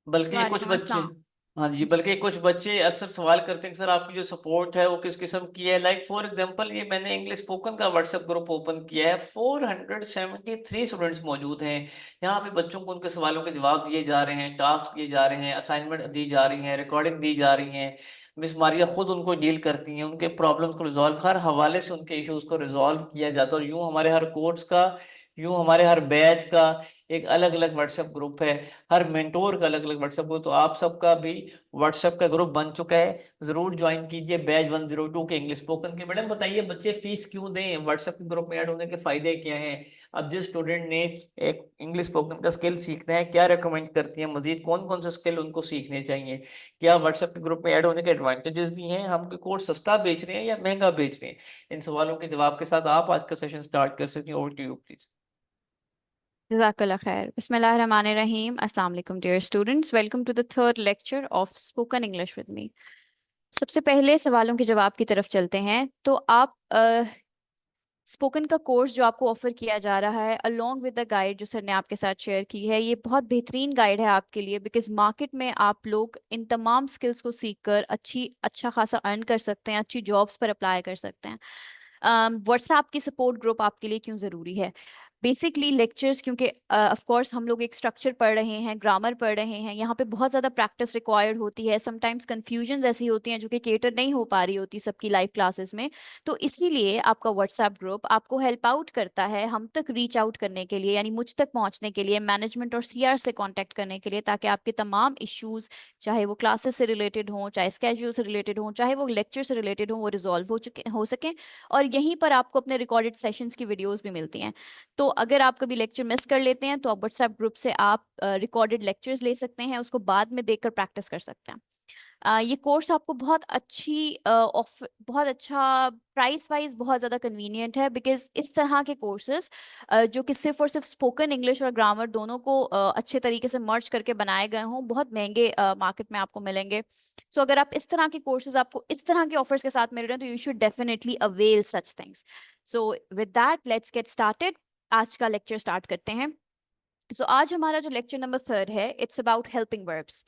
बल्कि कुछ वालेकुम बच्चे, अस्सलाम। हाँ जी, जी। बल्कि कुछ बच्चे अक्सर सवाल करते हैं कि सर आपकी जो सपोर्ट है वो किस किस्म की है। लाइक फॉर एग्जांपल ये मैंने इंग्लिश स्पोकन का व्हाट्सएप ग्रुप ओपन किया है, 473 स्टूडेंट्स मौजूद हैं। यहाँ पे बच्चों को उनके सवालों के जवाब दिए जा रहे हैं, टास्क दिए जा रहे हैं, असाइनमेंट दी जा रही हैं, रिकॉर्डिंग दी जा रही हैं। मिस मारिया खुद उनको डील करती हैं, उनके प्रॉब्लम्स को रिजॉल्व, हर हवाले से उनके इश्यूज को रिजॉल्व किया जाता है। और यूं हमारे हर कोर्स का, यूं हमारे हर बैच का एक अलग अलग व्हाट्सएप ग्रुप है, हर मेंटोर का अलग अलग व्हाट्सएप ग्रुप। तो आप सबका भी व्हाट्सएप का ग्रुप बन चुका है, जरूर ज्वाइन कीजिए बैच 102 के इंग्लिश स्पोकन के। मैडम बताइए बच्चे फीस क्यों दें, व्हाट्सएप के ग्रुप में ऐड होने के फायदे क्या हैं? अब जिस स्टूडेंट ने एक इंग्लिश स्पोकन का स्किल सीखना है, क्या रिकमेंड करती हैं, मजीद कौन कौन से स्किल उनको सीखने चाहिए? क्या व्हाट्सएप के ग्रुप में ऐड होने के एडवांटेजेस भी हैं? हम कोर्स सस्ता बेच रहे हैं या महंगा बेच रहे हैं? इन सवालों के जवाब के साथ आप आज का सेशन स्टार्ट कर सकते हैं। Over to you please. जज़ाकल्लाह खैर। बिस्मिल्लाहिर्रहमानिर्रहीम। अस्सलाम वालेकुम dear students, welcome to the third lecture of spoken English with me. सबसे पहले सवालों के जवाब की तरफ चलते हैं। तो आप स्पोकन का कोर्स जो आपको ऑफर किया जा रहा है अलोंग विद द गाइड जो सर ने आपके साथ शेयर की है, ये बहुत बेहतरीन गाइड है आपके लिए, बिकॉज मार्केट में आप लोग इन तमाम स्किल्स को सीखकर अच्छा खासा अर्न कर सकते हैं, अच्छी जॉब्स पर अप्लाई कर सकते हैं। व्हाट्सएप की सपोर्ट ग्रुप आपके लिए क्यों ज़रूरी है? बेसिकली लेक्चर्स, क्योंकि ऑफ कोर्स हम लोग एक स्ट्रक्चर पढ़ रहे हैं, ग्रामर पढ़ रहे हैं, यहाँ पे बहुत ज़्यादा प्रैक्टिस रिक्वायर्ड होती है। समटाइम्स कन्फ्यूजन्स ऐसी होती हैं जो कि केटर नहीं हो पा रही होती सबकी लाइव क्लासेस में। तो इसीलिए आपका व्हाट्सएप ग्रुप आपको हेल्प आउट करता है हम तक रीच आउट करने के लिए, यानी मुझ तक पहुंचने के लिए, मैनेजमेंट और सीआर से कांटेक्ट करने के लिए, ताकि आपके तमाम इश्यूज, चाहे वो क्लासेस से रिलेटेड हों, चाहे स्केड्यूल से रिलेटेड हों, चाहे वो लेक्चर से रिलेटेड हों, वो रिजॉल्व हो सके। और यहीं पर आपको अपने रिकॉर्डेड सेशंस की वीडियोस भी मिलती हैं। तो अगर आप कभी लेक्चर मिस कर लेते हैं तो आप व्हाट्सएप ग्रुप से आप रिकॉर्डेड लेक्चर्स ले सकते हैं, उसको बाद में देखकर प्रैक्टिस कर सकते हैं। ये कोर्स आपको बहुत अच्छा प्राइस वाइज बहुत ज़्यादा कन्वीनियंट है, बिकॉज इस तरह के कोर्सेज जो कि सिर्फ और सिर्फ स्पोकन इंग्लिश और ग्रामर दोनों को अच्छे तरीके से मर्ज करके बनाए गए हों, बहुत महंगे मार्केट में आपको मिलेंगे। सो अगर आप इस तरह के कोर्सेज आपको इस तरह के ऑफर्स के साथ मिल रहे हैं तो you should definitely avail such things. So with that let's get started. आज का लेक्चर स्टार्ट करते हैं। सो आज हमारा जो लेक्चर नंबर थर्ड है, इट्स अबाउट हेल्पिंग वर्ब्स।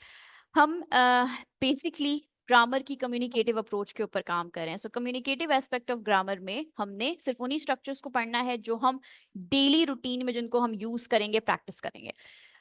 हम बेसिकली ग्रामर की कम्युनिकेटिव अप्रोच के ऊपर काम कर रहे हैं। सो कम्युनिकेटिव एस्पेक्ट ऑफ ग्रामर में हमने सिर्फ उन्हीं स्ट्रक्चर्स को पढ़ना है जो हम डेली रूटीन में, जिनको हम यूज करेंगे, प्रैक्टिस करेंगे।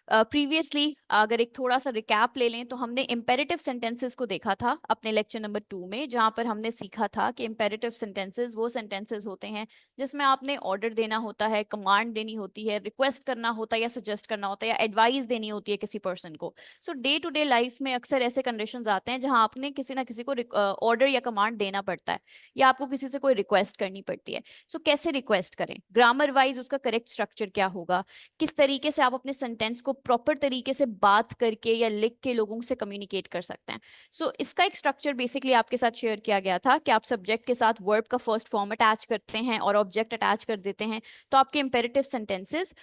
प्रीवियसली अगर एक थोड़ा सा रिकैप ले लें तो हमने इम्पेरेटिव सेंटेंसेस को देखा था अपने लेक्चर नंबर 2 में, जहां पर हमने सीखा था कि इम्पेरेटिव सेंटेंसेस वो सेंटेंसेस होते हैं जिसमें आपने ऑर्डर देना होता है, कमांड देनी होती है, रिक्वेस्ट करना होता है या सजेस्ट करना होता है या एडवाइस देनी होती है किसी पर्सन को। सो डे टू डे लाइफ में अक्सर ऐसे कंडीशंस आते हैं जहां आपने किसी ना किसी को ऑर्डर या कमांड देना पड़ता है, या आपको किसी से कोई रिक्वेस्ट करनी पड़ती है। सो कैसे रिक्वेस्ट करें, ग्रामर वाइज उसका करेक्ट स्ट्रक्चर क्या होगा, किस तरीके से आप अपने सेंटेंस को प्रॉपर तरीके से बात करके या लिख के लोगों से कम्युनिकेट कर सकते हैं। सो इसका एक स्ट्रक्चर बेसिकली आपके साथ शेयर किया गया था कि आप सब्जेक्ट के साथ वर्ब का फर्स्ट फॉर्म अटैच करते हैं और ऑब्जेक्ट अटैच कर देते हैं, तो आपके इंपेरेटिव सेंटेंसेस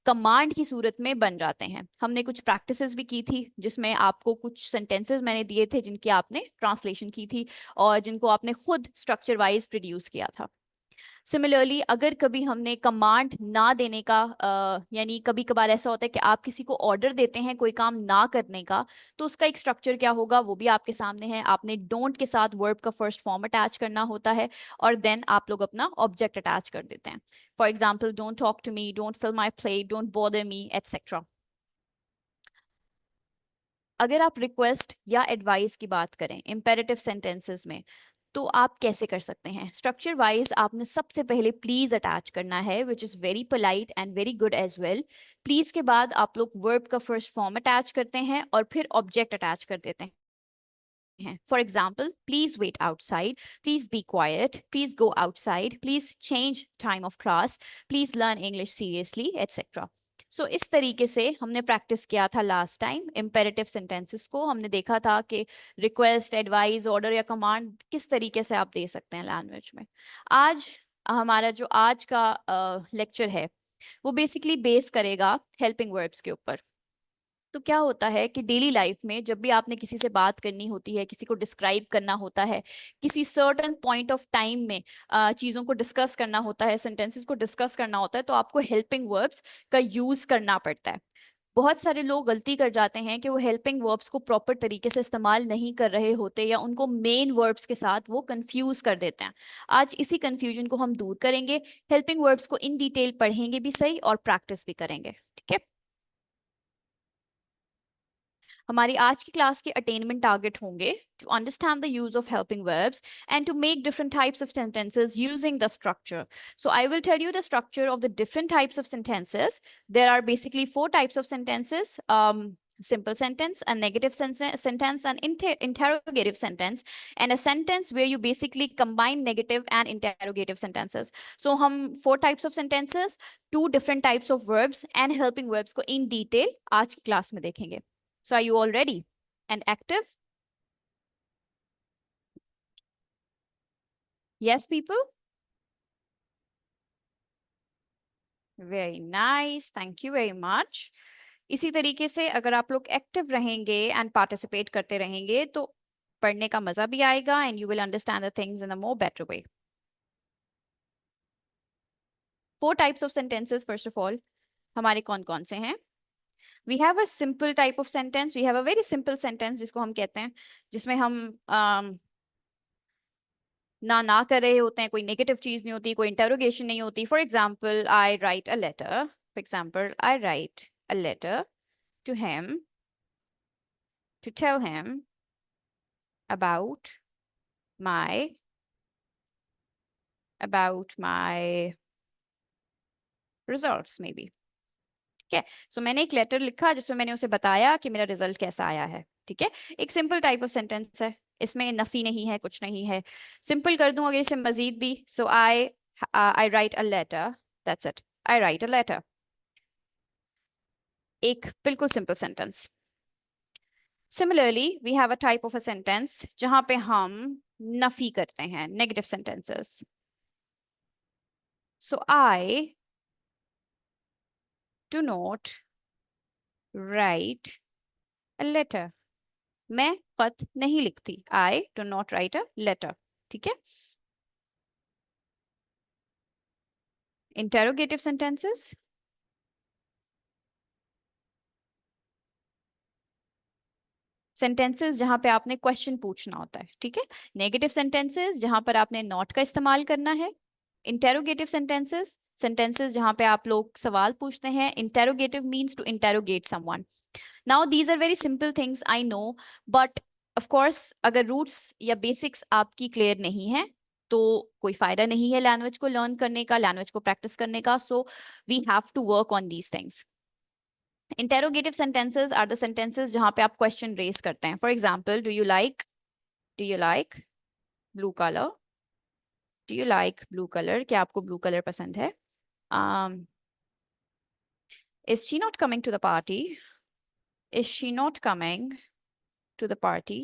कमांड की सूरत में बन जाते हैं। हमने कुछ प्रैक्टिसेस भी की थी जिसमें आपको कुछ सेंटेंसेस मैंने दिए थे जिनकी आपने ट्रांसलेशन की थी और जिनको आपने खुद स्ट्रक्चर वाइज प्रोड्यूस किया था। सिमिलरली अगर कभी हमने कमांड ना देने का यानी कभी कभार ऐसा होता है कि आप किसी को ऑर्डर देते हैं कोई काम ना करने का, तो उसका एक स्ट्रक्चर क्या होगा वो भी आपके सामने है। आपने डोंट के साथ वर्ब का फर्स्ट फॉर्म अटैच करना होता है और देन आप लोग अपना ऑब्जेक्ट अटैच कर देते हैं। For example, don't talk to me, don't fill my plate, don't bother me, etcetera. अगर आप रिक्वेस्ट या एडवाइस की बात करें इंपेरेटिव सेंटेंसेस में, तो आप कैसे कर सकते हैं? स्ट्रक्चर वाइज आपने सबसे पहले प्लीज अटैच करना है, which is very polite and very good as well. Please के बाद आप लोग वर्ब का फर्स्ट फॉर्म अटैच करते हैं और फिर ऑब्जेक्ट अटैच कर देते हैं। For example, please wait outside, please be quiet, please go outside, please change time of class, please learn English seriously, etcetera. So इस तरीके से हमने प्रैक्टिस किया था लास्ट टाइम इम्पेरेटिव सेंटेंसेस को। हमने देखा था कि रिक्वेस्ट, एडवाइस, ऑर्डर या कमांड किस तरीके से आप दे सकते हैं लैंग्वेज में। आज हमारा जो आज का लेक्चर है वो बेसिकली बेस करेगा हेल्पिंग वर्ब्स के ऊपर। तो क्या होता है कि डेली लाइफ में जब भी आपने किसी से बात करनी होती है, किसी को डिस्क्राइब करना होता है, किसी सर्टन पॉइंट ऑफ टाइम में चीज़ों को डिस्कस करना होता है, सेंटेंसेस को डिस्कस करना होता है, तो आपको हेल्पिंग वर्ब्स का यूज करना पड़ता है। बहुत सारे लोग गलती कर जाते हैं कि वो हेल्पिंग वर्ब्स को प्रॉपर तरीके से इस्तेमाल नहीं कर रहे होते या उनको मेन वर्ब्स के साथ वो कंफ्यूज कर देते हैं। आज इसी कंफ्यूजन को हम दूर करेंगे, हेल्पिंग वर्ब्स को इन डिटेल पढ़ेंगे भी सही और प्रैक्टिस भी करेंगे, ठीक है। हमारी आज की क्लास के अटेनमेंट टारगेट होंगे to understand the use of helping verbs and to make different types of sentences using the structure. So I will tell you the structure of the different types of sentences. There are basically four types of sentences. Simple sentence, a negative sentence, an interrogative sentence, and a sentence where you basically combine negative and interrogative sentences. So हम four types of sentences, two different types of verbs and helping verbs को in detail आज की class में देखेंगे. So are you all ready and active? Yes, people? Very nice. Thank you very much. इसी तरीके से अगर आप लोग एक्टिव रहेंगे एंड पार्टिसिपेट करते रहेंगे तो पढ़ने का मजा भी आएगा and you will understand the things in a more better way. Four types of sentences first of all हमारे कौन कौन से हैं? We have a simple type of sentence, we have a very simple sentence जिसको हम कहते हैं, जिसमें हम ना कर रहे होते हैं, कोई नेगेटिव चीज नहीं होती, कोई इंटेरोगेशन नहीं होती. For example I write a letter, for example I write a letter to him to tell him about my results maybe. ठीक है, सो मैंने एक लेटर लिखा जिसमें मैंने उसे बताया कि मेरा रिजल्ट कैसा आया है. ठीक है, एक सिंपल टाइप ऑफ सेंटेंस है, इसमें नफी नहीं है, कुछ नहीं है. सिंपल कर दूं अगर इसे मजीद भी, so I write a letter, that's it, I write a letter. एक बिल्कुल simple sentence. Similarly we have a type of a sentence जहां पे हम नफी करते हैं, negative sentences. So I do not write a letter. मैं खत नहीं लिखती, I do not write a letter. ठीक है. इंटेरोगेटिव सेंटेंसेस, सेंटेंसेस जहां पे आपने क्वेश्चन पूछना होता है. ठीक है. नेगेटिव सेंटेंसेस जहां पर आपने नॉट का इस्तेमाल करना है. इंटेरोगेटिव सेंटेंसेस, सेंटेंसेस जहां पे आप लोग सवाल पूछते हैं. Interrogative means to interrogate someone. Now these are very simple things I know, but of course अगर रूट्स या बेसिक्स आपकी क्लियर नहीं है तो कोई फायदा नहीं है लैंग्वेज को लर्न करने का, लैंग्वेज को प्रैक्टिस करने का. So we have to work on these things. Interrogative sentences are the sentences जहां पे आप क्वेश्चन रेज करते हैं. For example, do you like blue colour, do you like blue colour, क्या आपको ब्लू कलर पसंद है? Is she not coming to the party, is she not coming to the party.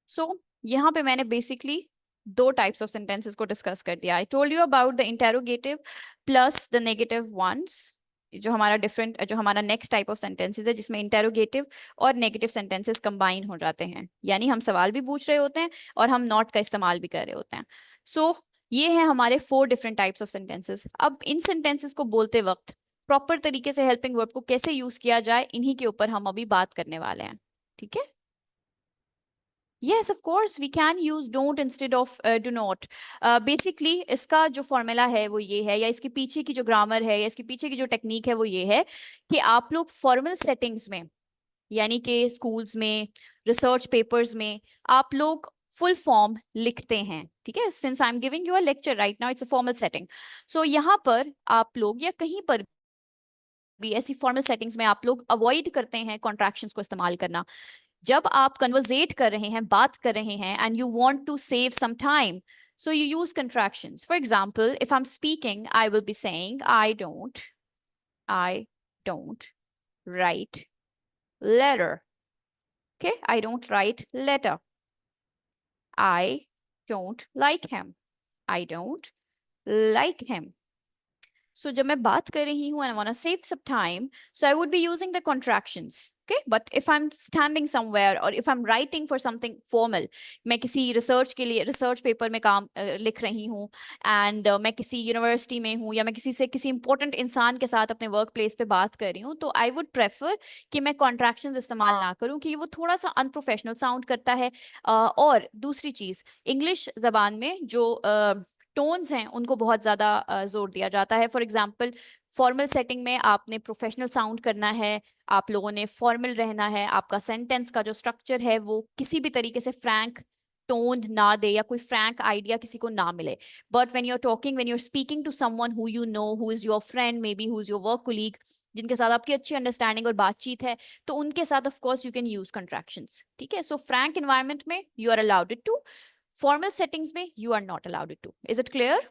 So यहाँ पे मैंने basically दो टाइप्स ऑफ सेंटेंसेस को discuss कर दिया. I told you about the interrogative plus the negative ones, जो हमारा नेक्स्ट टाइप ऑफ सेंटेंसेस है जिसमें इंटेरोगेटिव और नेगेटिव सेंटेंसेस कंबाइन हो जाते हैं, यानी हम सवाल भी पूछ रहे होते हैं और हम नॉट का इस्तेमाल भी कर रहे होते हैं. सो ये है हमारे four different types of sentences. अब इन सेंटेंसेस को बोलते वक्त प्रॉपर तरीके से हेल्पिंग वर्ब को कैसे यूज किया जाए, इन्हीं के ऊपर हम अभी बात करने वाले हैं. ठीक है. Yes, of course, we can use don't instead of do not. Basically, इसका जो फॉर्मूला है वो ये है, या इसके पीछे की जो ग्रामर है या इसके पीछे की जो टेक्निक है वो ये है कि आप लोग फॉर्मल सेटिंग्स में, यानी कि स्कूल्स में, रिसर्च पेपर्स में आप लोग फुल फॉर्म लिखते हैं. ठीक है. Since I am giving you a lecture right now, it's a formal setting. So यहाँ पर आप लोग या कहीं पर भी ऐसी फॉर्मल सेटिंग्स में आप लोग अवॉइड करते हैं कॉन्ट्रैक्शंस को इस्तेमाल करना. जब आप कन्वर्सेट कर रहे हैं, बात कर रहे हैं, and you want to save some time, so you use contractions. For example, if I'm speaking, I will be saying I don't write letter. Okay, I don't write letter. I don't like him, I don't like him. So जब मैं बात कर रही हूँ and I want to save some time, so I would be using the contractions. Okay, but if I'm standing somewhere or if I'm writing for something formal, मैं किसी research के लिए रिसर्च पेपर में काम लिख रही हूँ, एंड मैं किसी यूनिवर्सिटी में हूँ, या मैं किसी इंपॉर्टेंट इंसान के साथ अपने वर्क प्लेस पे बात कर रही हूँ, तो आई वुड प्रेफर कि मैं कॉन्ट्रैक्शंस इस्तेमाल ना करूँ, क्योंकि वो थोड़ा सा अनप्रोफेशनल साउंड करता है। और दूसरी चीज, इंग्लिश जबान में जो टोन्स हैं उनको बहुत ज्यादा जोर दिया जाता है। फॉर एग्जाम्पल, फॉर्मल सेटिंग में आपने प्रोफेशनल साउंड करना है, आप लोगों ने फॉर्मल रहना है, आपका सेंटेंस का जो स्ट्रक्चर है वो किसी भी तरीके से फ्रैंक टोन ना दे या कोई फ्रैंक आइडिया किसी को ना मिले। But when you are talking, when you are speaking to someone who you know, who is your friend, maybe who is your work colleague, जिनके साथ आपकी अच्छी अंडरस्टैंडिंग और बातचीत है, तो उनके साथ of course you can use contractions. ठीक है, सो फ्रैंक इन्वायरमेंट में you are allowed it to, formal settings में you are not allowed it to. Is it clear?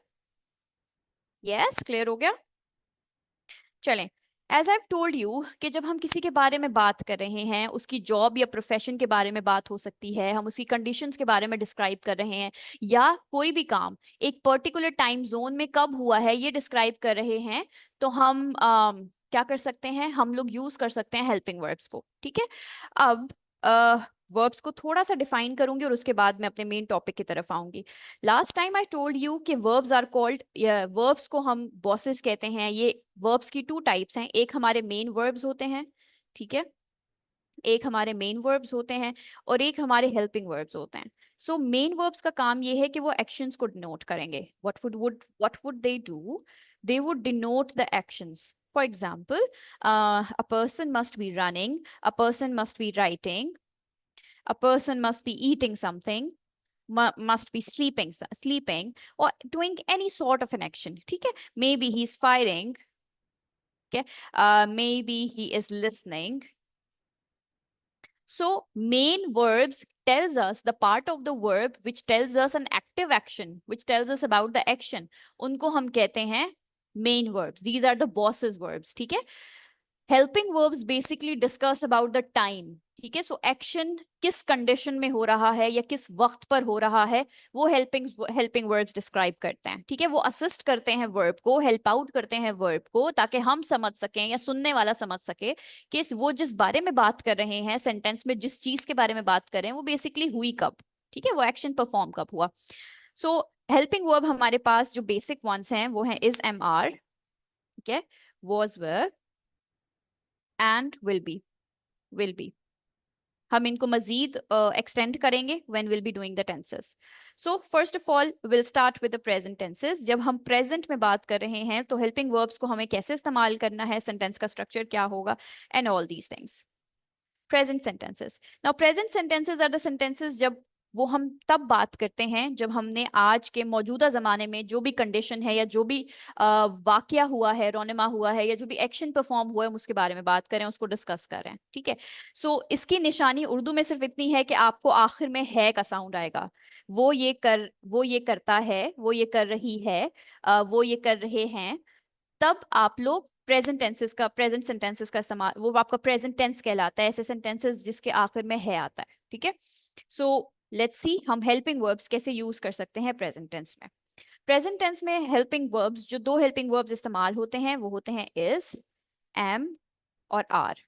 Yes, clear हो गया? चलें, एज आई टोल्ड यू कि जब हम किसी के बारे में बात कर रहे हैं, उसकी जॉब या प्रोफेशन के बारे में बात हो सकती है, हम उसकी कंडीशंस के बारे में डिस्क्राइब कर रहे हैं, या कोई भी काम एक पर्टिकुलर टाइम जोन में कब हुआ है ये डिस्क्राइब कर रहे हैं, तो हम क्या कर सकते हैं, हम लोग यूज कर सकते हैं हेल्पिंग वर्ब्स को। ठीक है, अब वर्ब्स को थोड़ा सा डिफाइन करूंगी और उसके बाद मैं अपने मेन टॉपिक की तरफ आऊंगी। Last time I told you कि वर्ब्स आर कॉल्ड, वर्ब्स को हम बॉसेस कहते हैं। ये वर्ब्स की टू टाइप्स हैं, एक हमारे मेन वर्ब्स होते हैं, ठीक है, एक हमारे मेन वर्ब्स होते हैं और एक हमारे हेल्पिंग वर्ब्स होते हैं। सो मेन वर्ब्स का काम ये है कि वो एक्शंस को डिनोट करेंगे। What would they do? They would denote the actions. For example, a person must be running, a person must be writing, a person must be eating something, must be sleeping or doing any sort of an action. ठीक है, maybe he's firing, okay, maybe he is listening. So main verbs tells us the part of the verb which tells us an active action, which tells us about the action, उनको हम कहते हैं main verbs. These are the bosses verbs. ठीक है, helping verbs basically discuss about the time. ठीक है, so action किस condition में हो रहा है या किस वक्त पर हो रहा है, वो हेल्पिंग वर्ब्स डिस्क्राइब करते हैं। ठीक है, वो असिस्ट करते हैं वर्ब को, हेल्प आउट करते हैं वर्ब को, ताकि हम समझ सकें या सुनने वाला समझ सके कि वो जिस बारे में बात कर रहे हैं, सेंटेंस में जिस चीज के बारे में बात कर रहे हैं, वो बेसिकली हुई कब। ठीक है, वो एक्शन परफॉर्म कब हुआ। सो हेल्पिंग वर्ब हमारे पास जो बेसिक वंस हैं वो हैं इज, एम, आर, ठीक है, was, were and will be. हम इनको मजीद एक्सटेंड करेंगे when will be doing the tenses. So first of all will start with the present tenses. जब हम प्रेजेंट में बात कर रहे हैं तो हेल्पिंग वर्ब्स को हमें कैसे इस्तेमाल करना है, सेंटेंस का स्ट्रक्चर क्या होगा, and all these things. Present sentences. Now present sentences are the sentences जब वो हम तब बात करते हैं जब हमने आज के मौजूदा जमाने में जो भी कंडीशन है या जो भी वाकया हुआ है, रोनमा हुआ है, या जो भी एक्शन परफॉर्म हुआ है, हम उसके बारे में बात करें, उसको डिस्कस करें। ठीक है, सो इसकी निशानी उर्दू में सिर्फ इतनी है कि आपको आखिर में है का साउंड आएगा। वो ये करता है, वो ये कर रही है, वो ये कर रहे हैं, तब आप लोग प्रेजेंट सेंटेंसेस का इस्तेमाल, वो आपका प्रेजेंट टेंस कहलाता है, ऐसे सेंटेंसेस जिसके आखिर में है आता है। ठीक है, सो लेट्स सी हम हेल्पिंग वर्ब्स कैसे यूज कर सकते हैं प्रेजेंट टेंस में। प्रेजेंट टेंस में हेल्पिंग वर्ब्स, जो दो हेल्पिंग वर्ब्स इस्तेमाल होते हैं वो होते हैं इज, एम और आर।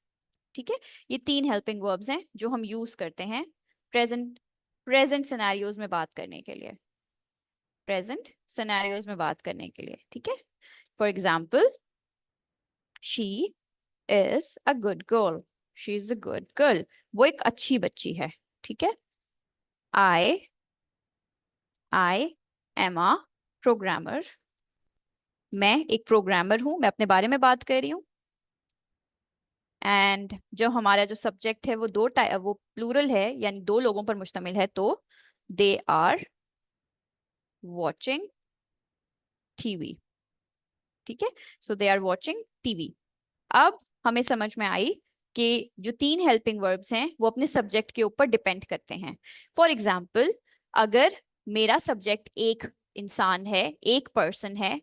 ठीक है, ये तीन हेल्पिंग वर्ब्स हैं जो हम यूज करते हैं प्रेजेंट प्रेजेंट सिनेरियोज में बात करने के लिए, ठीक है। For example, she is a good girl, she is a good girl, वो एक अच्छी बच्ची है। ठीक है, आई आई एम अ प्रोग्रामर, मैं एक प्रोग्रामर हूं, मैं अपने बारे में बात कर रही हूँ। एंड जो हमारा जो सब्जेक्ट है वो वो प्लूरल है, यानी दो लोगों पर मुश्तमिल है, तो दे आर वॉचिंग टीवी। ठीक है, सो दे आर वॉचिंग टीवी। अब हमें समझ में आई कि जो तीन हेल्पिंग वर्ब्स हैं वो अपने सब्जेक्ट के ऊपर डिपेंड करते हैं। फॉर एग्जाम्पल, अगर मेरा सब्जेक्ट एक इंसान है, एक पर्सन है,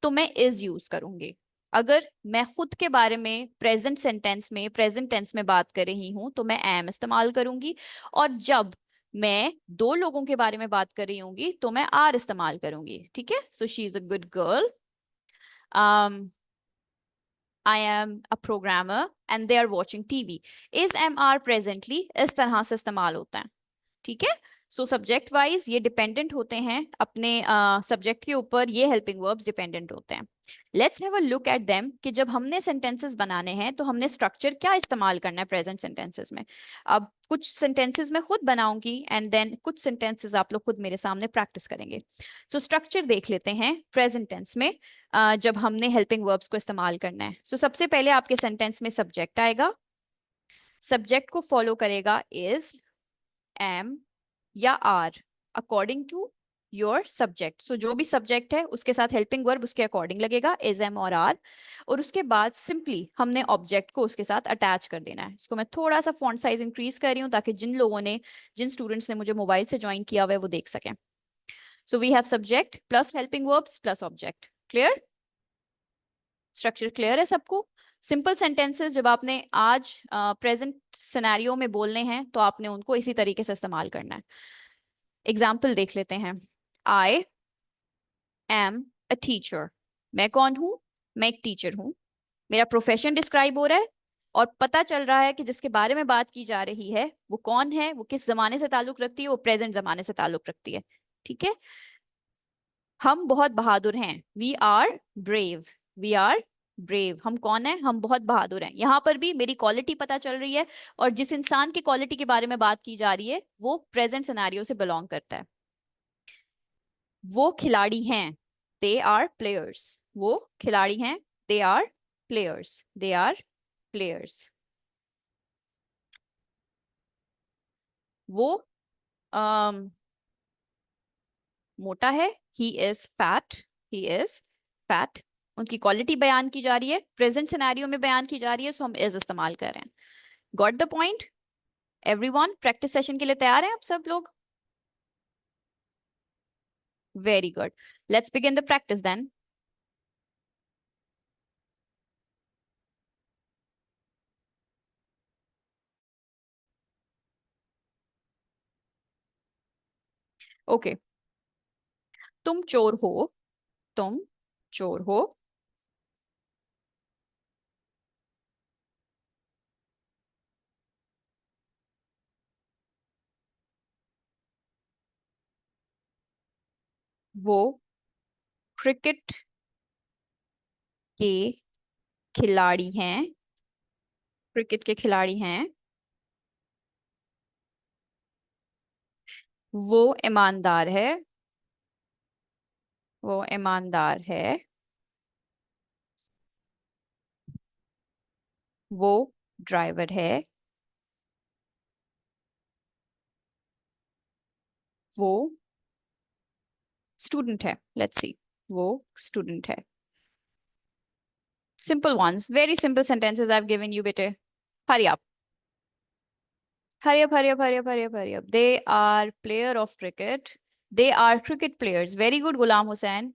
तो मैं इज यूज करूंगी। अगर मैं खुद के बारे में प्रेजेंट टेंस में बात कर रही हूं तो मैं एम इस्तेमाल करूंगी, और जब मैं दो लोगों के बारे में बात कर रही होंगी तो मैं आर इस्तेमाल करूंगी। ठीक है, so she is a good girl, I am a programmer and they are watching TV. Is am are presently इस तरह से इस्तेमाल होता है, ठीक है। सो सब्जेक्ट वाइज ये डिपेंडेंट होते हैं अपने सब्जेक्ट के ऊपर, ये हेल्पिंग वर्ब्स डिपेंडेंट होते हैं। Let's have a look at them कि जब हमने सेंटेंसेस बनाने हैं तो हमने स्ट्रक्चर क्या इस्तेमाल करना है प्रेजेंट सेंटेंसेस में। अब कुछ सेंटेंसेस मैं खुद बनाऊंगी एंड देन कुछ सेंटेंसेस आप लोग खुद मेरे सामने प्रैक्टिस करेंगे। सो स्ट्रक्चर देख लेते हैं प्रेजेंट टेंस में जब हमने हेल्पिंग वर्ब्स को इस्तेमाल करना है। सो सबसे पहले आपके सेंटेंस में सब्जेक्ट आएगा, सब्जेक्ट को फॉलो करेगा इज, एम या are according to your subject. So जो भी सब्जेक्ट है उसके साथ हेल्पिंग वर्ब उसके अकॉर्डिंग लगेगा, इज, एम और आर। और उसके बाद सिंपली हमने ऑब्जेक्ट को उसके साथ अटैच कर देना है। इसको मैं थोड़ा सा फॉन्ट साइज इंक्रीज कर रही हूँ ताकि जिन स्टूडेंट्स ने मुझे मोबाइल से ज्वाइन किया हुआ है वो देख सकें। So we have subject plus helping verbs plus object. Clear? Structure clear है सबको? सिंपल सेंटेंसेस जब आपने आज प्रेजेंट सिनेरियो में बोलने हैं तो आपने उनको इसी तरीके से इस्तेमाल करना है। एग्जाम्पल देख लेते हैं। I am a teacher. मैं कौन हूं? मैं एक टीचर हूं। मेरा प्रोफेशन डिस्क्राइब हो रहा है और पता चल रहा है कि जिसके बारे में बात की जा रही है वो कौन है, वो किस जमाने से ताल्लुक रखती है, वो प्रेजेंट जमाने से ताल्लुक रखती है। ठीक है। हम बहुत बहादुर हैं, we are brave. We are brave. हम कौन है? हम बहुत बहादुर हैं। यहाँ पर भी मेरी क्वालिटी पता चल रही है और जिस इंसान की क्वालिटी के बारे में बात की जा रही है वो प्रेजेंट सिनेरियो से बिलोंग करता है। वो खिलाड़ी हैं, दे आर प्लेयर्स। वो खिलाड़ी हैं, they are players. They are players. वो um, मोटा है, he is fat. He is fat. उनकी क्वालिटी बयान की जा रही है, प्रेजेंट सिनेरियो में बयान की जा रही है, सो हम इज इस्तेमाल कर रहे हैं। Got the point? Everyone practice session के लिए तैयार हैं आप सब लोग? Very good. Let's begin the practice then. Okay. तुम चोर हो। तुम चोर हो। वो क्रिकेट के खिलाड़ी हैं। क्रिकेट के खिलाड़ी हैं। वो ईमानदार है। वो ईमानदार है। वो ड्राइवर है। वो स्टूडेंट है। Let's see. वो स्टूडेंट है। Simple ones, very simple sentences I've given you, bete. Hurry up. Hurry up, hurry up, hurry up, hurry up, hurry up. They are player of cricket. They are cricket players. Very good, Ghulam Hussain.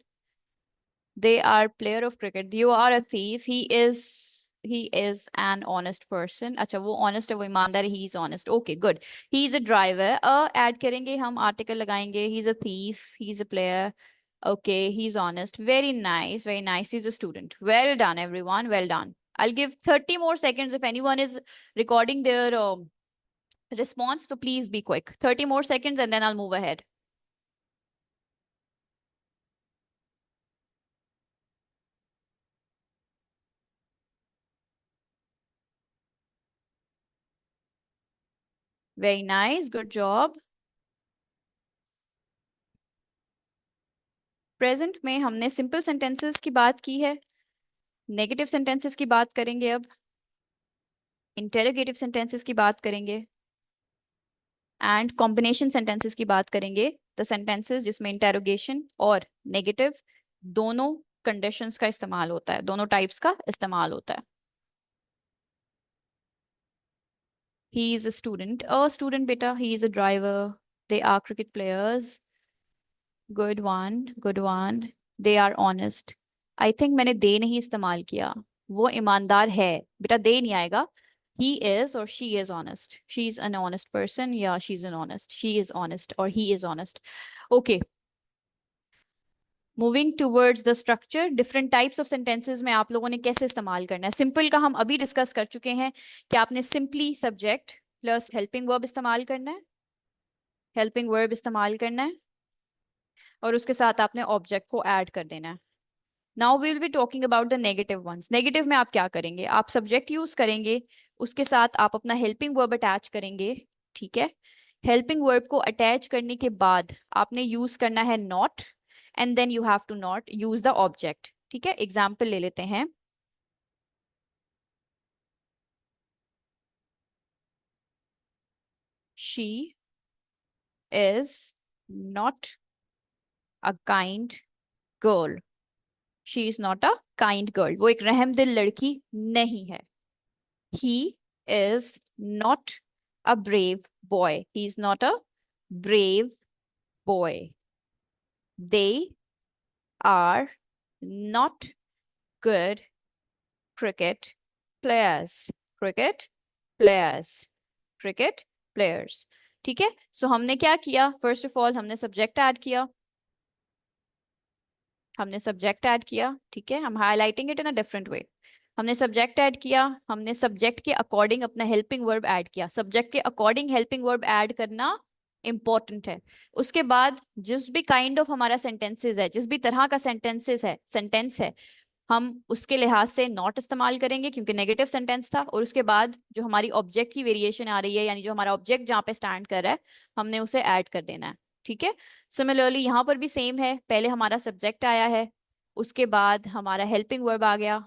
They are player of cricket. You are a thief. He is an honest person. अच्छा वो honest है, वो ईमानदार है, he is honest. Okay, good. He is a driver. Add करेंगे हम, article लगाएंगे. He is a thief. He is a player. Okay, he's honest. Very nice, very nice. He's a student. Well done, everyone. Well done. I'll give 30 more seconds if anyone is recording their response. So please be quick. 30 more seconds and then I'll move ahead. Very nice. Good job. Present में हमने simple sentences की बात की है, negative sentences की बात करेंगे, अब इंटेरोगेटिव सेंटेंसेस की बात करेंगे एंड कॉम्बिनेशन सेंटेंसेस की बात करेंगे। द सेंटेंसेस जिसमें इंटेरोगेशन और नेगेटिव दोनों कंडीशंस का इस्तेमाल होता है, दोनों टाइप्स का इस्तेमाल होता है। ही इज अ स्टूडेंट बेटा। He is a driver. They are cricket players. Good one, good one. They are honest. I think मैंने दे नहीं इस्तेमाल किया। वो ईमानदार है बेटा, दे नहीं आएगा। he is or she is honest. She's an honest person. Yeah, she's an honest. She is honest or he is honest. Okay. Moving towards the structure, different types of sentences में आप लोगों ने कैसे इस्तेमाल करना है। सिंपल का हम अभी डिस्कस कर चुके हैं कि आपने simply subject plus helping verb इस्तेमाल करना है, हेल्पिंग वर्ब इस्तेमाल करना है, और उसके साथ आपने ऑब्जेक्ट को ऐड कर देना है। Now we will be talking about the negative ones. Negative में आप क्या करेंगे, आप सब्जेक्ट यूज करेंगे, उसके साथ आप अपना हेल्पिंग वर्ब अटैच करेंगे, ठीक है। हेल्पिंग वर्ब को अटैच करने के बाद आपने यूज करना है not, and then you have to not use the object, ठीक है। एग्जाम्पल ले लेते हैं। She is not a kind girl, she is not a kind girl, वो एक रहमदिल लड़की नहीं है। He is not a brave boy. He is not a brave boy. They are not good cricket players. Cricket players. Cricket players. ठीक है। सो हमने क्या किया, फर्स्ट ऑफ ऑल हमने सब्जेक्ट ऐड किया, हमने सब्जेक्ट ऐड किया, ठीक है। हम highlighting it in a different way. हमने सब्जेक्ट ऐड किया, हमने सब्जेक्ट के अकॉर्डिंग अपना हेल्पिंग वर्ब ऐड किया। सब्जेक्ट के अकॉर्डिंग हेल्पिंग वर्ब ऐड करना इंपॉर्टेंट है। उसके बाद जिस भी काइंड ऑफ हमारा सेंटेंसेस है, जिस भी तरह का सेंटेंस है, हम उसके लिहाज से नॉट इस्तेमाल करेंगे क्योंकि नेगेटिव सेंटेंस था। और उसके बाद जो हमारी ऑब्जेक्ट की वेरिएशन आ रही है, यानी जो हमारा ऑब्जेक्ट जहाँ पे स्टैंड कर रहा है, हमने उसे ऐड कर देना है, ठीक है। सिमिलरली यहाँ पर भी सेम है, पहले हमारा सब्जेक्ट आया है, उसके बाद हमारा हेल्पिंग वर्ब आ गया,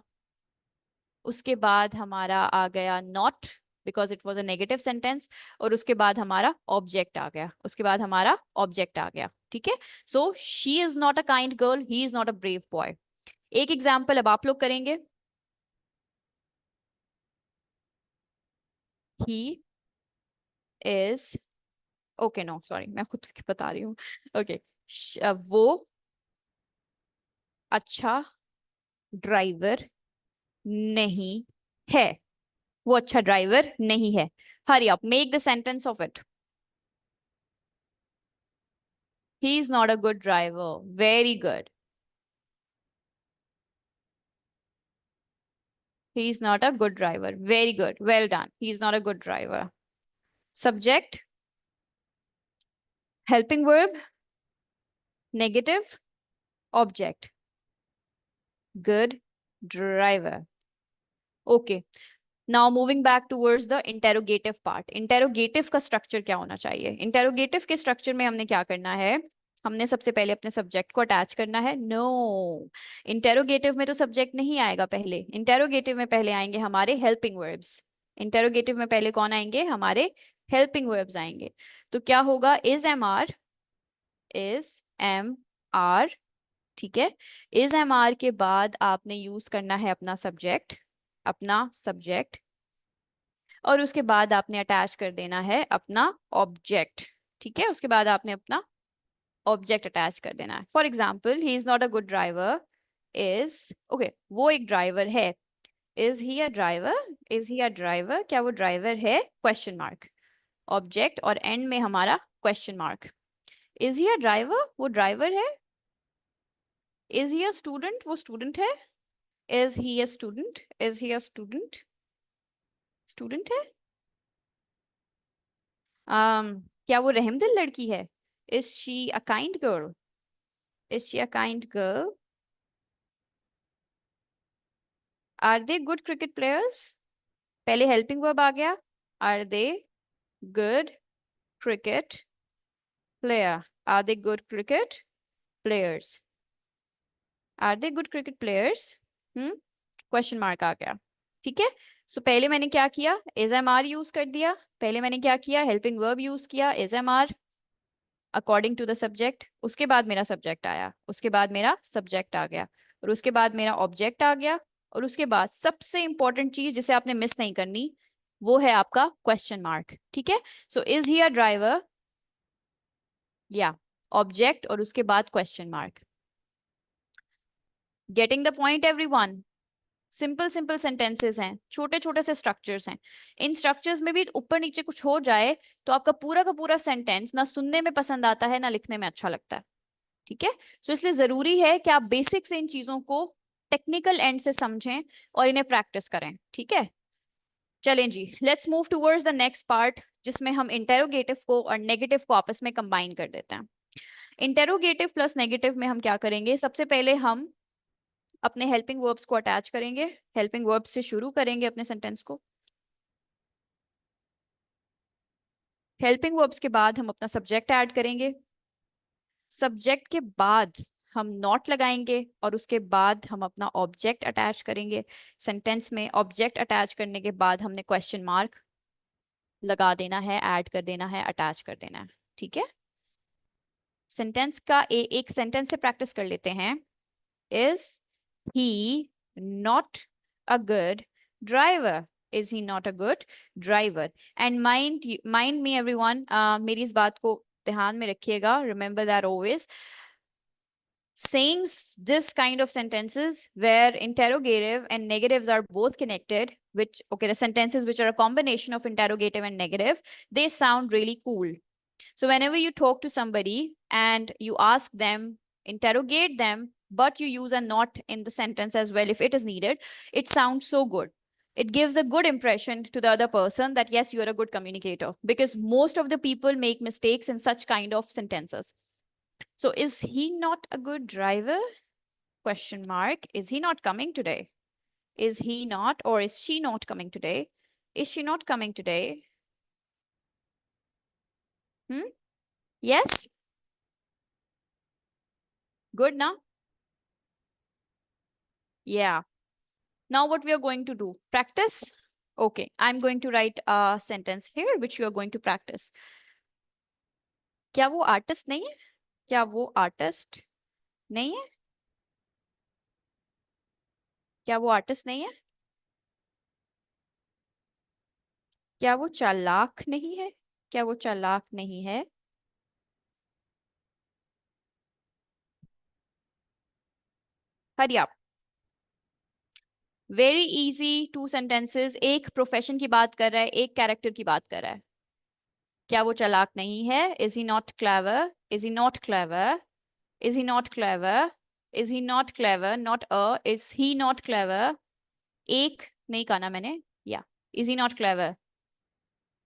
उसके बाद हमारा आ गया not because it was a negative sentence, और उसके बाद हमारा ऑब्जेक्ट आ गया, उसके बाद हमारा ऑब्जेक्ट आ गया, ठीक है। So she is not a kind girl, he is not a brave boy. एक एग्जाम्पल अब आप लोग करेंगे। He is, okay no sorry, मैं खुद बता रही हूँ। ओके, वो अच्छा ड्राइवर नहीं है, वो अच्छा ड्राइवर नहीं है। Hurry up, make the sentence of it. He is not a good driver, very good. He is not a good driver, very good, well done, he is not a good driver. Subject, helping verb, negative, object, good driver. Okay, now moving back towards the interrogative part. Interrogative का structure क्या होना चाहिए। Interrogative के structure में हमने क्या करना है, हमने सबसे पहले अपने सब्जेक्ट को अटैच करना है। नो, इंटेरोगेटिव में तो सब्जेक्ट नहीं आएगा पहले, इंटेरोगेटिव में पहले आएंगे हमारे हेल्पिंग वर्ब्स। इंटेरोगेटिव में पहले कौन आएंगे, हमारे हेल्पिंग वर्ब्स आएंगे। तो क्या होगा, is am are, is am are, ठीक है। इज एम आर के बाद आपने यूज करना है अपना सब्जेक्ट, अपना सब्जेक्ट, और उसके बाद आपने अटैच कर देना है अपना ऑब्जेक्ट, ठीक है। उसके बाद आपने अपना ऑब्जेक्ट अटैच कर देना है। For example, he is not a good driver, is, okay, वो एक ड्राइवर है। Is he a driver, is he a driver, क्या वो ड्राइवर है, क्वेश्चन मार्क, ऑब्जेक्ट और एंड में हमारा question mark. Is he a driver, वो ड्राइवर है। इज ही अ स्टूडेंट, वो स्टूडेंट है। Is he a student, is he a student, student है। क्या वो रहमदिल लड़की है। Is she a kind girl, is she a kind girl. Are they good cricket players, पहले हेल्पिंग वर्ब आ गया, are they good cricket player, are they good cricket players, are they good cricket players, question mark आ गया, ठीक है। सो पहले मैंने क्या किया, इज एम आर यूज कर दिया, पहले मैंने क्या किया, हेल्पिंग वर्ब यूज किया, is am are according to the subject. उसके बाद मेरा सब्जेक्ट आया, उसके बाद मेरा सब्जेक्ट आ गया, और उसके बाद मेरा ऑब्जेक्ट आ गया, और उसके बाद सबसे इंपॉर्टेंट चीज जिसे आपने मिस नहीं करनी, वो है आपका क्वेश्चन मार्क, ठीक है। So is he a driver, या ऑब्जेक्ट और उसके बाद question mark. Getting the point everyone. Simple simple sentences हैं, छोटे छोटे से स्ट्रक्चर्स हैं। इन स्ट्रक्चर्स में भी ऊपर नीचे कुछ हो जाए तो आपका पूरा का पूरा सेंटेंस ना सुनने में पसंद आता है, ना लिखने में अच्छा लगता है, ठीक है। सो इसलिए जरूरी है कि आप बेसिक से इन चीजों को टेक्निकल एंड से समझें और इन्हें प्रैक्टिस करें, ठीक है। चलें जी, let's move towards the next part, जिसमें हम इंटेरोगेटिव को और नेगेटिव को आपस में कंबाइन कर देते हैं। इंटेरोगेटिव प्लस नेगेटिव में हम क्या करेंगे, सबसे पहले हम अपने हेल्पिंग वर्ब्स को अटैच करेंगे, हेल्पिंग वर्ब्स से शुरू करेंगे अपने सेंटेंस को। हेल्पिंग वर्ब्स के बाद हम अपना सब्जेक्ट ऐड करेंगे, सब्जेक्ट के बाद हम नॉट लगाएंगे और उसके बाद हम अपना ऑब्जेक्ट अटैच करेंगे सेंटेंस में। ऑब्जेक्ट अटैच करने के बाद हमने क्वेश्चन मार्क लगा देना है, ऐड कर देना है, अटैच कर देना है, ठीक है। सेंटेंस का एक सेंटेंस से प्रैक्टिस कर लेते हैं। Is he not a good driver, is he not a good driver. And mind me everyone, मेरी इस बात को ध्यान में रखिएगा, remember that always, saying this kind of sentences where interrogative and negatives are both connected, which, okay, the sentences which are a combination of interrogative and negative, they sound really cool. So whenever you talk to somebody and you ask them, interrogate them, but you use a not in the sentence as well if it is needed, it sounds so good. It gives a good impression to the other person that yes, you are a good communicator, because most of the people make mistakes in such kind of sentences. So is he not a good driver? Question mark. Is he not coming today? Is he not, or is she not coming today? Is she not coming today? Yes? Good now? Yeah. Now what we are going to do? Practice? Okay. I'm going to write a sentence here which you are going to practice. क्या वो artist नहीं है? क्या वो artist नहीं है? क्या वो आर्टिस्ट नहीं है? क्या वो चालाक नहीं है? क्या वो चालाक नहीं है? हरी आप। वेरी इजी 2 सेंटेंसेस, एक प्रोफेशन की बात कर रहा है, एक कैरेक्टर की बात कर रहा है। क्या वो चालाक नहीं है? Is he not clever? Is he not clever? Is he not clever? Is he not clever? Not a, is he not clever? एक नहीं कहा ना मैंने, या is he not clever?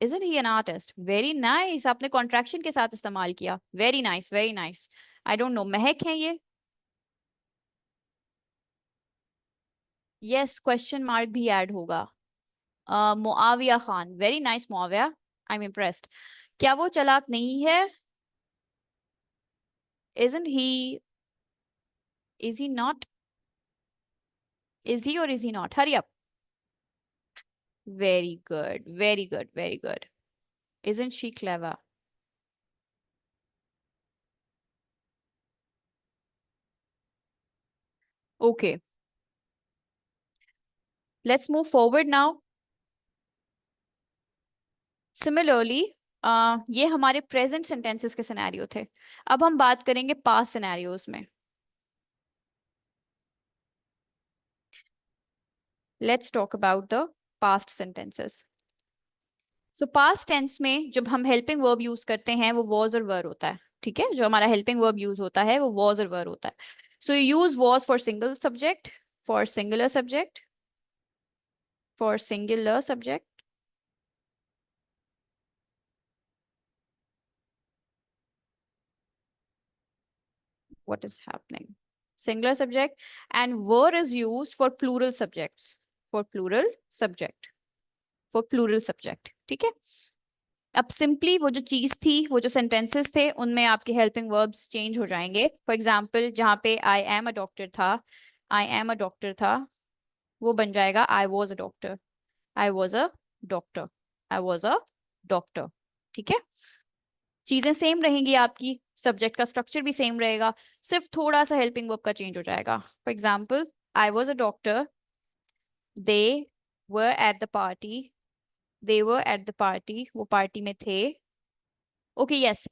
Isn't he an artist? Very nice, आपने contraction के साथ इस्तेमाल किया, very nice very nice. I don't know, महक है ये? यस, क्वेश्चन मार्क भी ऐड होगा। Muawiya Khan, very nice Muawiya, I am impressed. क्या वो चालाक नहीं है? isn't he, is he not, is he or is he not? Hurry up. Very good, very good, very good. Isn't she clever? Okay, let's move forward now. Similarly, ये हमारे present sentences के scenario थे। अब हम बात करेंगे past scenarios में। Let's talk about the past sentences. So past tense में जब हम हेल्पिंग वर्ब यूज करते हैं वो वॉज और वर होता है, ठीक है। जो हमारा हेल्पिंग वर्ब यूज होता है वो वॉज और वर होता है। So you use was for single subject, for singular subject, for singular subject, what is happening, singular subject, and were is used for plural subjects, for plural subject, for plural subject, ठीक है। अब simply वो जो चीज थी, वो जो sentences थे, उनमें आपके हेल्पिंग वर्ब्स चेंज हो जाएंगे। फॉर एग्जाम्पल, जहाँ पे आई एम अ डॉक्टर था, आई एम अ डॉक्टर था, वो बन जाएगा I was a doctor, I was a doctor, I was a doctor, ठीक है। चीजें सेम रहेंगी आपकी, सब्जेक्ट का स्ट्रक्चर भी सेम रहेगा, सिर्फ थोड़ा सा हेल्पिंग वर्ब का चेंज हो जाएगा। For example, I was a doctor, they were at the party, they were at the party, वो पार्टी में थे। ओके यस,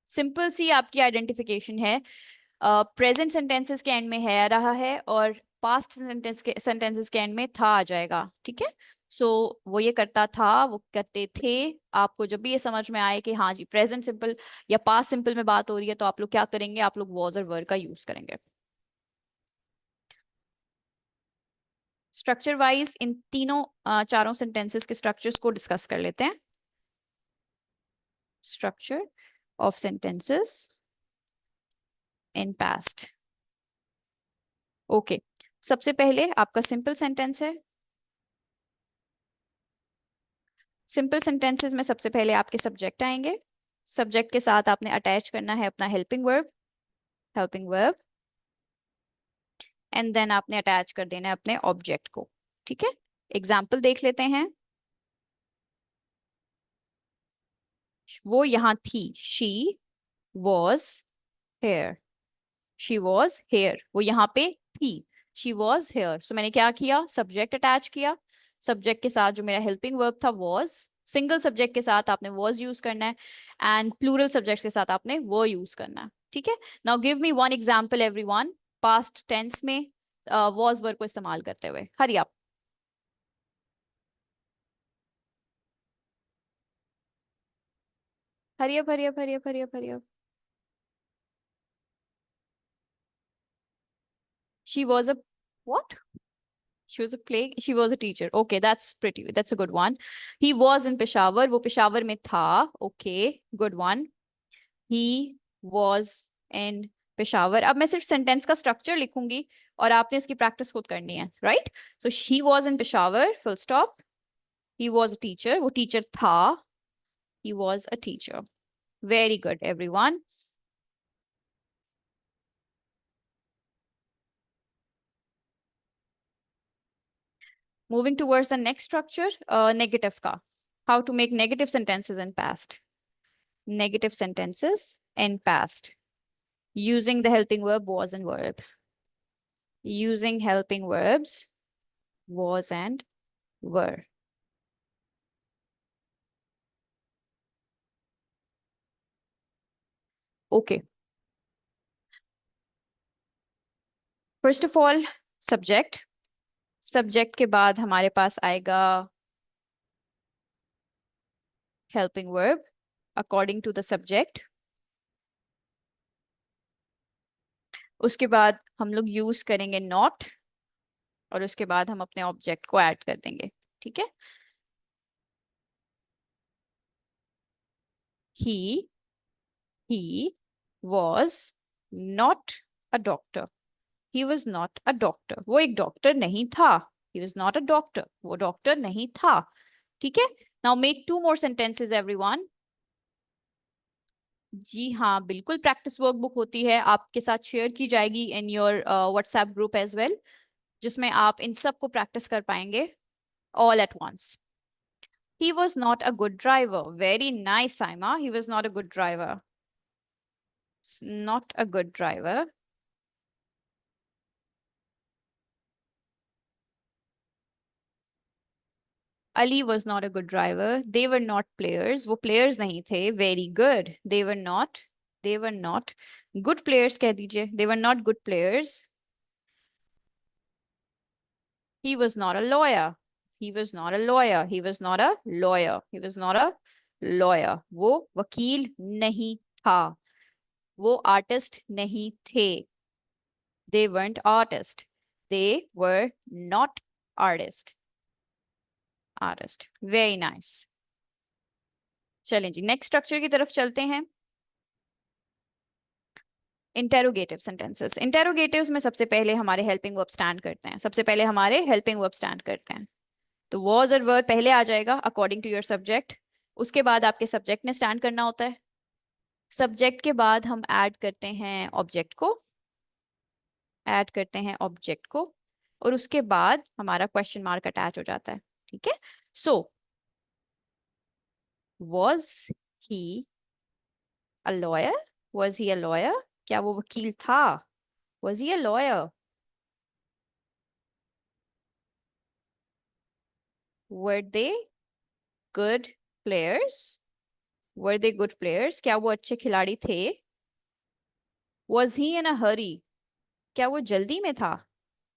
सिंपल सी आपकी आइडेंटिफिकेशन है। प्रेजेंट सेंटेंसेस के एंड में है रहा है और पास्ट सेंटेंसेस के एंड में था आ जाएगा, ठीक है। सो वो ये करता था, वो करते थे। आपको जब भी ये समझ में आए कि हाँ जी प्रेजेंट सिंपल या पास्ट सिंपल में बात हो रही है, तो आप लोग क्या करेंगे, आप लोग वॉज और वर का यूज करेंगे। स्ट्रक्चर वाइज इन तीनों चारों सेंटेंसेस के स्ट्रक्चर्स को डिस्कस कर लेते हैं। Structure of sentences in past. Okay, सबसे पहले आपका सिंपल सेंटेंस है। सिंपल सेंटेंसेस में सबसे पहले आपके सब्जेक्ट आएंगे। सब्जेक्ट के साथ आपने अटैच करना है अपना helping verb, helping verb, and then आपने अटैच कर देना है अपने ऑब्जेक्ट को। ठीक है, एग्जाम्पल देख लेते हैं। वो यहाँ थी, she was here. She was here, वो यहाँ पे थी। शी वॉज हेयर, सो मैंने क्या किया, सब्जेक्ट अटैच किया। सब्जेक्ट के साथ जो मेरा हेल्पिंग वर्ब था वॉज, सिंगल सब्जेक्ट के साथ आपने वॉज यूज करना है, एंड प्लूरल सब्जेक्ट के साथ आपने वो यूज करना है। ठीक है, now give me one example everyone, past tense में वॉज वर्ब को इस्तेमाल करते हुए। हरी आप। Hurry up, hurry up, hurry up, hurry up, hurry up. She was a what? She was a play. She was a teacher. Okay, that's pretty. That's a good one. He was in Peshawar. वो पेशावर में था. Okay, good one. He was in Peshawar. अब मैं सिर्फ sentence का structure लिखूंगी और आपने इसकी प्रैक्टिस खुद करनी है, right? So he was in Peshawar, full stop. He was a teacher. वो टीचर था. He was a teacher. Very good, everyone. Moving towards the next structure, negative का. How to make negative sentences in past. Negative sentences in past. Using the helping verb was and verb. Using helping verbs was and were. Okay. First of all, subject. Subject के बाद हमारे पास आएगा helping verb according to the subject. उसके बाद हम लोग use करेंगे not, और उसके बाद हम अपने ऑब्जेक्ट को ऐड कर देंगे। ठीक है, he was not a doctor. He was not a doctor. वो एक डॉक्टर नहीं था। He was not a doctor. वो डॉक्टर नहीं था। ठीक है, now make two more sentences everyone. जी हाँ, बिल्कुल प्रैक्टिस वर्कबुक होती है, आपके साथ शेयर की जाएगी in your WhatsApp group as well, जिसमें आप इन सब को प्रैक्टिस कर पाएंगे all at once. He was not a good driver. Very nice, Saima. He was not a good driver. Not a good driver. Ali was not a good driver. They were not players. वो players नहीं थे. Very good. They were not. They were not good players कह दीजिए. They were not good players. He was not a lawyer. He was not a lawyer. He was not a lawyer. He was not a lawyer. वो वकील नहीं था. वो artist नहीं थे. They weren't artists. They were not artists. Artist. Very nice. चलें जी, next structure की तरफ चलते हैं। Interrogative sentences. इंटेरोगेटिव्स में सबसे पहले हमारे हेल्पिंग वर्ब स्टैंड करते हैं। सबसे पहले हमारे हेल्पिंग वर्ब स्टैंड करते हैं, तो वॉज और वर पहले आ जाएगा अकॉर्डिंग टू योर सब्जेक्ट। उसके बाद आपके सब्जेक्ट ने स्टैंड करना होता है। सब्जेक्ट के बाद हम ऐड करते हैं ऑब्जेक्ट को, ऐड करते हैं ऑब्जेक्ट को, और उसके बाद हमारा क्वेश्चन मार्क अटैच हो जाता है। ठीक है, so was he a lawyer? Was he a lawyer? क्या वो वकील था? Was he a lawyer? Were they good players? Were they good players? क्या वो अच्छे खिलाड़ी थे? Was he in a hurry? क्या वो जल्दी में था?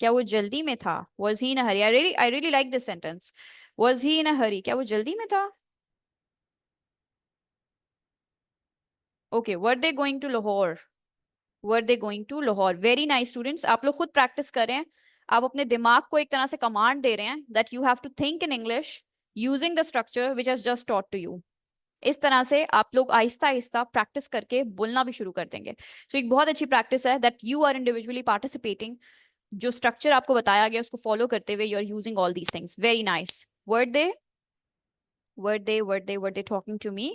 क्या वो जल्दी में था? Was he in a hurry? I really like this sentence. Was he in a hurry, क्या वो जल्दी में था? Okay, were they going to Lahore? Were they going to Lahore? Very nice students, आप लोग खुद प्रैक्टिस कर रहे हैं। आप अपने दिमाग को एक तरह से कमांड दे रहे हैं that you have to think in English using the structure which has just taught to you. इस तरह से आप लोग आहिस्ता आहिस्ता प्रैक्टिस करके बोलना भी शुरू कर देंगे। सो एक बहुत अच्छी प्रैक्टिस है that you are individually participating, जो स्ट्रक्चर आपको बताया गया उसको फॉलो करते हुए you are using all these things. Very nice. Word they, word they, word they, word they talking to me,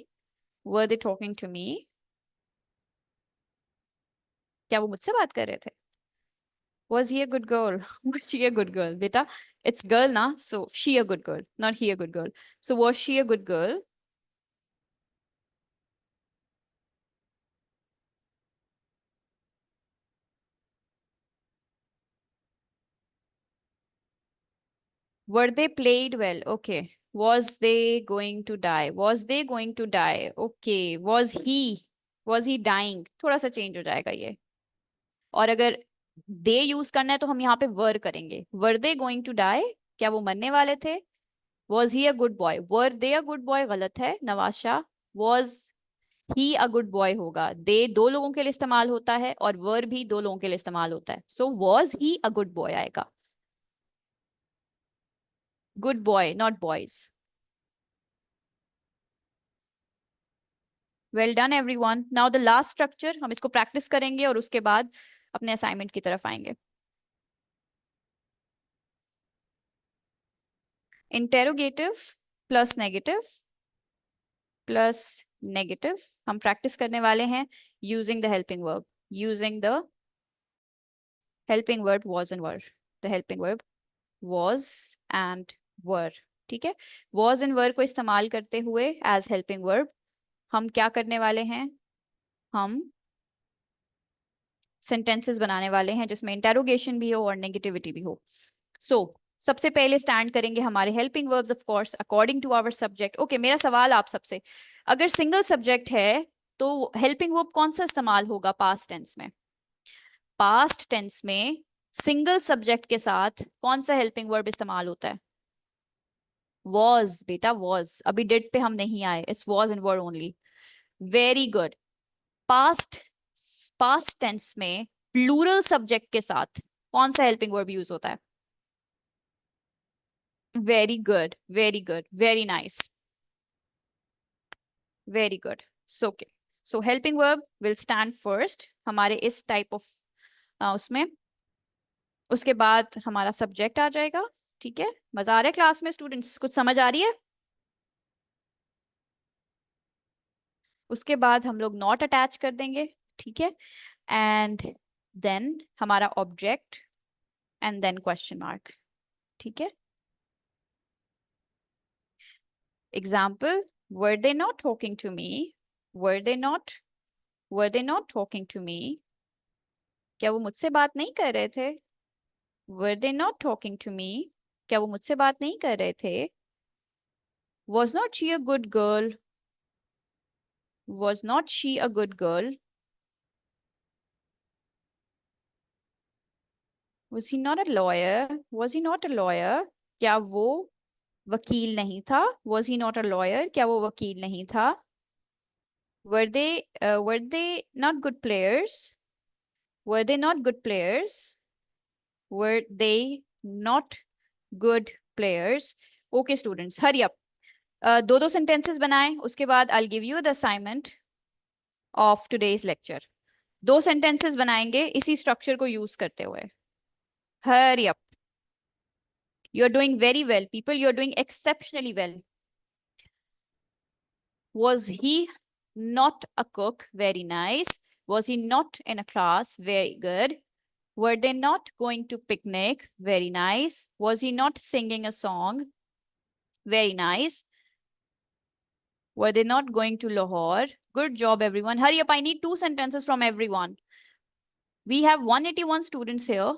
word they talking to me, क्या वो मुझसे बात कर रहे थे? Was he a good girl? Was she a good girl? Beta, it's girl na, so she a good girl, not he a good girl. So was she a good girl? Were they played well? Okay. Was they going to die? Was they going to die? Okay. Was he dying? थोड़ा सा change हो जाएगा ये। और अगर दे use करना है तो हम यहाँ पे वर करेंगे। वर दे गोइंग टू डाई, क्या वो मरने वाले थे? Was he a good boy? Were they a good boy गलत है Nawaz Shah. Was he a good boy होगा। दे दो लोगों के लिए इस्तेमाल होता है और वर भी दो लोगों के लिए इस्तेमाल होता है, so was he a good boy आएगा। Good boy not boys. Well done everyone. Now the last structure, हम इसको प्रैक्टिस करेंगे और उसके बाद अपने असाइनमेंट की तरफ आएंगे। Interrogative plus negative plus negative, हम प्रैक्टिस करने वाले हैं using the helping verb, using the helping verb was and were, the helping verb was and were. ठीक है, वॉज एंड वर को इस्तेमाल करते हुए एज हेल्पिंग वर्ब हम क्या करने वाले हैं? हम सेंटेंसेस बनाने वाले हैं जिसमें इंटेरोगेशन भी हो और नेगेटिविटी भी हो। सो सबसे पहले स्टैंड करेंगे हमारे helping verbs of course according to our subject. Okay, मेरा सवाल आप सबसे, अगर सिंगल सब्जेक्ट है तो हेल्पिंग वर्ब कौन सा इस्तेमाल होगा पास्ट टेंस में? पास्ट टेंस में सिंगल सब्जेक्ट के साथ कौन सा हेल्पिंग वर्ब इस्तेमाल होता है? वॉज बेटा, वॉज। अभी डिड पे हम नहीं आए, it's was and were only. Very good. Past past tense में प्लूरल सब्जेक्ट के साथ कौन सा हेल्पिंग वर्ब यूज होता है? Very good, very good, very nice, very good. So okay, so helping verb will stand first हमारे इस type of उसमें, उसके बाद हमारा सब्जेक्ट आ जाएगा। ठीक है, मजा आ रहा है क्लास में स्टूडेंट्स? कुछ समझ आ रही है? उसके बाद हम लोग नॉट अटैच कर देंगे। ठीक है, एंड देन हमारा object and then question mark. ठीक है, example, were they not talking to me? Were they not, were they not talking to me, क्या वो मुझसे बात नहीं कर रहे थे? Were they not talking to me, क्या वो मुझसे बात नहीं कर रहे थे? Was not she a good girl? Was not she a good girl? Was he not a lawyer? Was he not a lawyer, क्या वो वकील नहीं था? Was he not a lawyer, क्या वो वकील नहीं था? Were they not good players? Were they not good players? Were they not good players? Okay students, hurry up. दो दो सेंटेंसेस बनाएं, उसके बाद I give you the assignment of today's lecture. दो सेंटेंसेस बनाएंगे इसी स्ट्रक्चर को यूज करते हुए। Hurry up, you are doing very well people, you are doing exceptionally well. Was he not a cook? Very nice. Was he not in a class? Very good. Were they not going to picnic? Very nice. Was he not singing a song? Very nice. Were they not going to Lahore? Good job, everyone. Hurry up. I need two sentences from everyone. We have 181 students here.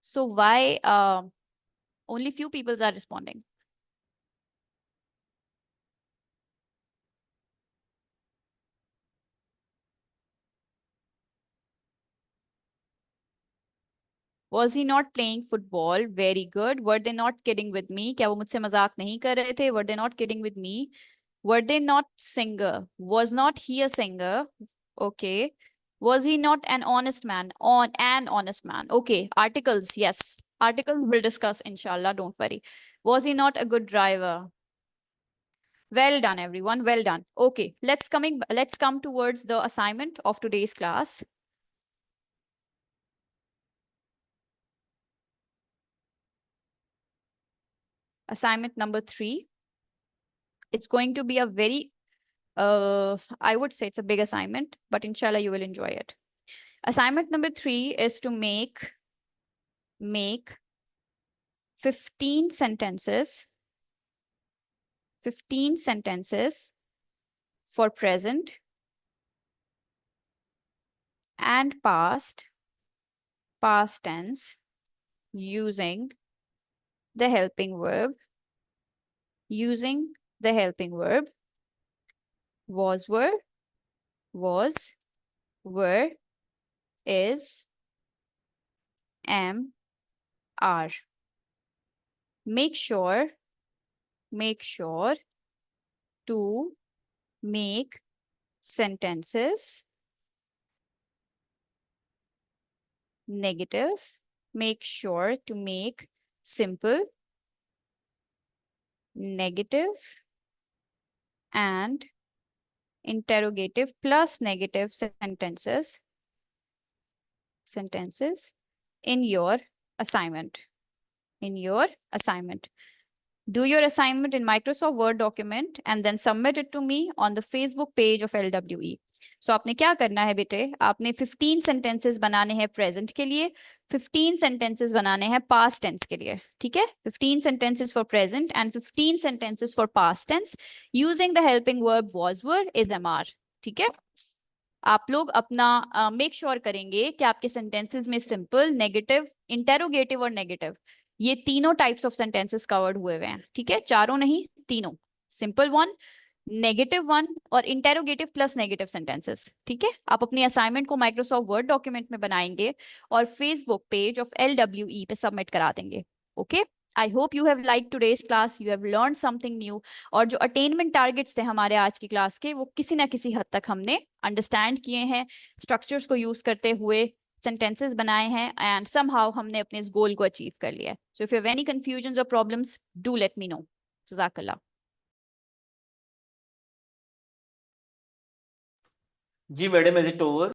So why only few people are responding? Was he not playing football? Very good. Were they not kidding with me? क्या वो मुझसे मजाक नहीं कर रहे थे? Were they not kidding with me? Were they not singer? Was not he a singer? Okay. Was he not an honest man? On an honest man. Okay. Articles, yes. Articles we'll discuss, inshallah. Don't worry. Was he not a good driver? Well done, everyone. Well done. Okay. Let's come towards the assignment of today's class. Assignment number 3. It's going to be a very, I would say it's a big assignment, but inshallah you will enjoy it. Assignment number 3 is to make 15 sentences for present and past tense using the helping verb was, were, is, am, are. Make sure to make sentences negative. Make sure to make simple, negative, and interrogative plus negative sentences in your assignment. Do your assignment in Microsoft Word document and then submit it to me on the Facebook page of LWE. So आपने क्या करना है बेटे, आपने 15 sentences बनाने हैं present के लिए, 15 sentences बनाने हैं past tense के लिए, ठीक है? 15 sentences for present and 15 sentences for past tense using the helping verb was, were, is, am, are, ठीक है? आप लोग अपना मेक श्योर करेंगे कि आपके सेंटेंसेस में सिंपल, नेगेटिव, इंटेरोगेटिव और नेगेटिव ये तीनों टाइप्स ऑफ सेंटेंसेस कवर्ड हुए हैं, ठीक है? चारों नहीं, तीनों, सिंपल वन, नेगेटिव वन और इंटेरोगेटिव प्लस नेगेटिव सेंटेंसेस, ठीक है? आप अपनी असाइनमेंट को माइक्रोसॉफ्ट वर्ड डॉक्यूमेंट में बनाएंगे और फेसबुक पेज ऑफ LWE पे सबमिट करा देंगे, okay? I hope you have like today's class, you have learn something new. और जो अटेनमेंट टारगेट्स थे हमारे आज की क्लास के, वो किसी ना किसी हद तक हमने अंडरस्टैंड किए हैं, स्ट्रक्चर्स को यूज करते हुए सेंटेंसेस बनाए हैं एंड समहाउ हमने अपने इस गोल को अचीव कर लिया है। So if you have any confusion और problems, do let me know. जज़ाकल्लाह। जी मैडम, इज इट ओवर?